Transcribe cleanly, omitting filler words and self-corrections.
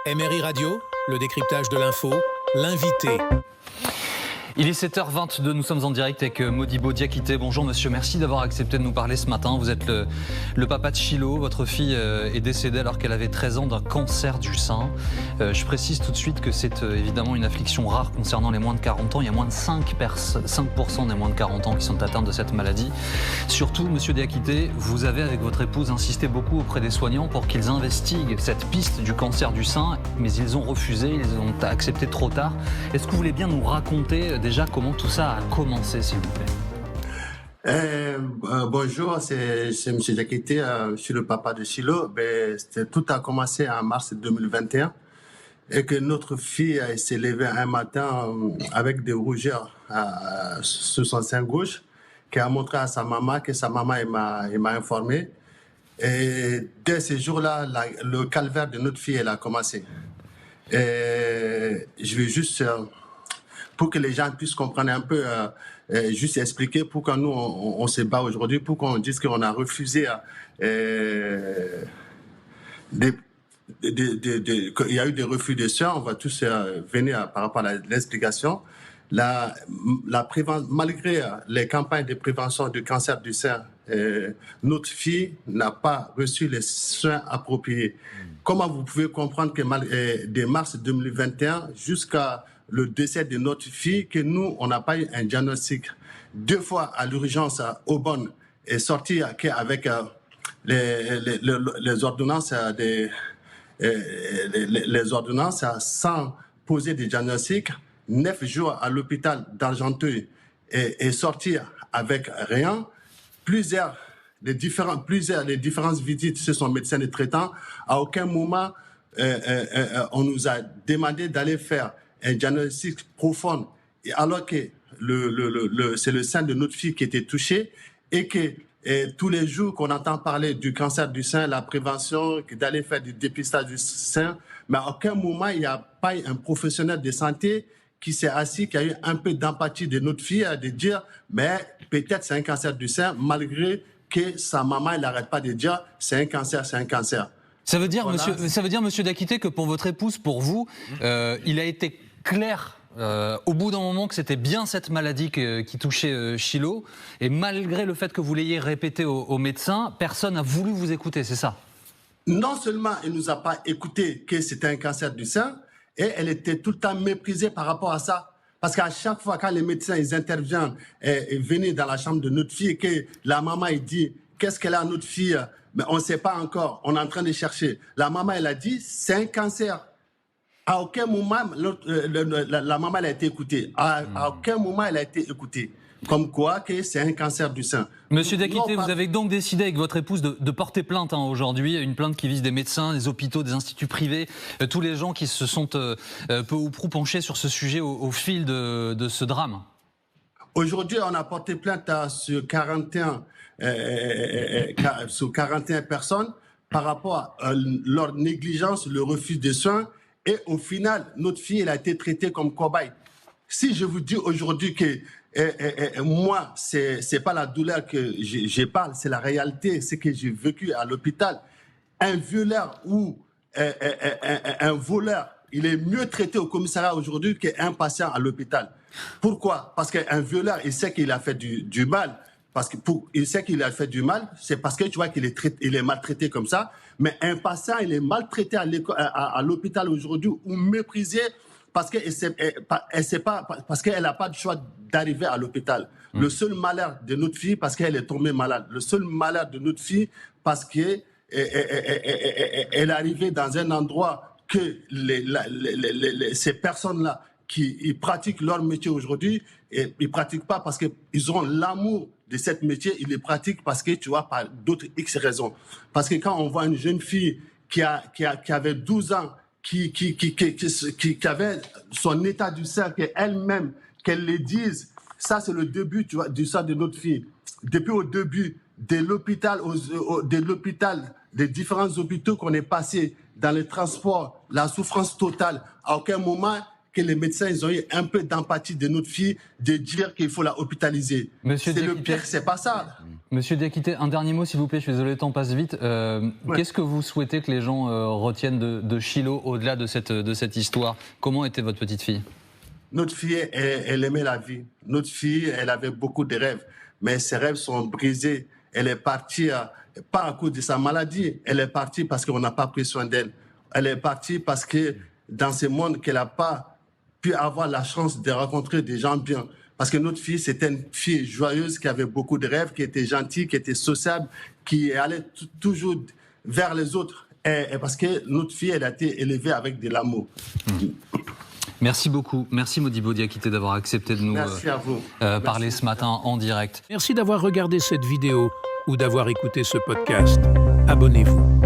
MRI Radio, le décryptage de l'info, l'invité. Il est 7h22, nous sommes en direct avec Modibo Diakité. Bonjour monsieur, merci d'avoir accepté de nous parler ce matin. Vous êtes le papa de Chilo, votre fille est décédée alors qu'elle avait 13 ans d'un cancer du sein. Je précise tout de suite que c'est évidemment une affliction rare concernant les moins de 40 ans. Il y a moins de 5% des moins de 40 ans qui sont atteints de cette maladie. Surtout, monsieur Diakité, vous avez avec votre épouse insisté beaucoup auprès des soignants pour qu'ils investiguent cette piste du cancer du sein, mais ils ont refusé, ils ont accepté trop tard. Est-ce que vous voulez bien nous raconter déjà comment tout ça a commencé, s'il vous plaît? Bonjour, c'est M. Diakité, je suis le papa de Chilo. Tout a commencé en mars 2021 et que notre fille s'est levée un matin avec des rougeurs sur son sein gauche, qui a montré à sa maman, que sa maman m'a informé. Et dès ce jour-là, le calvaire de notre fille elle a commencé. Et je vais juste... pour que les gens puissent comprendre un peu, juste expliquer pourquoi nous, on se bat aujourd'hui, pourquoi on dit qu'on a refusé qu'il y a eu des refus de soins. On va tous venir par rapport à l'explication. Malgré les campagnes de prévention du cancer du sein, notre fille n'a pas reçu les soins appropriés. Comment vous pouvez comprendre que de mars 2021 jusqu'à le décès de notre fille, que nous, on n'a pas eu un diagnostic 2 fois à l'urgence à Aubonne et sorti avec les ordonnances, les ordonnances sans poser de diagnostic, 9 jours à l'hôpital d'Argenteuil et sortir avec rien. Les différentes visites chez son médecin de traitant, à aucun moment on nous a demandé d'aller faire un diagnostic profond, alors que c'est le sein de notre fille qui était touché et que tous les jours qu'on entend parler du cancer du sein, la prévention, d'aller faire du dépistage du sein, mais à aucun moment il n'y a pas un professionnel de santé qui s'est assis, qui a eu un peu d'empathie de notre fille, de dire, mais peut-être c'est un cancer du sein, malgré que sa maman elle n'arrête pas de dire c'est un cancer, c'est un cancer. Ça veut dire, voilà. monsieur Diakité, que pour votre épouse, pour vous, il a été clair au bout d'un moment que c'était bien cette maladie qui touchait Chilo, et malgré le fait que vous l'ayez répété au médecin, personne n'a voulu vous écouter, c'est ça? Non seulement il ne nous a pas écouté que c'était un cancer du sein, et elle était tout le temps méprisée par rapport à ça. Parce qu'à chaque fois quand les médecins ils interviennent et venaient dans la chambre de notre fille, que la maman il dit qu'est-ce qu'elle a à notre fille, mais on ne sait pas encore, on est en train de chercher. La maman elle a dit c'est un cancer. À aucun moment la maman elle a été écoutée. À aucun moment elle a été écoutée. Comme quoi que c'est un cancer du sein. Monsieur Diakité, vous avez donc décidé avec votre épouse de porter plainte aujourd'hui, une plainte qui vise des médecins, des hôpitaux, des instituts privés, tous les gens qui se sont peu ou prou penchés sur ce sujet au fil de ce drame. Aujourd'hui, on a porté plainte sur 41 personnes par rapport à leur négligence, le refus de soins. Et au final, notre fille elle a été traitée comme cobaye. Si je vous dis aujourd'hui que moi, c'est pas la douleur que je parle, c'est la réalité, c'est que j'ai vécu à l'hôpital. Un violeur ou un voleur, il est mieux traité au commissariat aujourd'hui qu'un patient à l'hôpital. Pourquoi? Parce qu'un violeur, il sait qu'il a fait du mal. Il sait qu'il a fait du mal, c'est parce que tu vois qu'il est maltraité comme ça. Mais un patient, il est maltraité à l'hôpital aujourd'hui ou méprisé parce qu'elle n'a pas de choix d'arriver à l'hôpital. Le seul malheur de notre fille, parce qu'elle est tombée malade. Le seul malheur de notre fille, parce qu'elle est arrivée dans un endroit que ces personnes-là qui pratiquent leur métier aujourd'hui, et ils ne pratiquent pas parce qu'ils ont l'amour de ce métier, ils le pratiquent parce que, tu vois, par d'autres X raisons. Parce que quand on voit une jeune fille qui avait 12 ans, qui avait son état du sein, qu'elle-même, qu'elle le dise, ça c'est le début, tu vois, du sang de notre fille. Depuis au début de l'hôpital, des différents hôpitaux qu'on est passé dans les transports, la souffrance totale, à aucun moment que les médecins ils ont eu un peu d'empathie de notre fille, de dire qu'il faut la hospitaliser. C'est le pire, c'est pas ça. Monsieur Diakité, un dernier mot s'il vous plaît, je suis désolé, le temps passe vite. Qu'est-ce que vous souhaitez que les gens retiennent de Chilo au-delà de cette histoire? Comment était votre petite fille? Notre fille, elle aimait la vie. Notre fille, elle avait beaucoup de rêves, mais ses rêves sont brisés. Elle est partie, pas à cause de sa maladie, elle est partie parce qu'on n'a pas pris soin d'elle. Elle est partie parce que dans ce monde qu'elle n'a pas pu avoir la chance de rencontrer des gens bien. Parce que notre fille, c'était une fille joyeuse qui avait beaucoup de rêves, qui était gentille, qui était sociable, qui allait toujours vers les autres. Et parce que notre fille, elle a été élevée avec de l'amour. Merci beaucoup. Merci Modibo Diakité d'avoir accepté de nous parler ce matin en direct. Merci d'avoir regardé cette vidéo ou d'avoir écouté ce podcast. Abonnez-vous.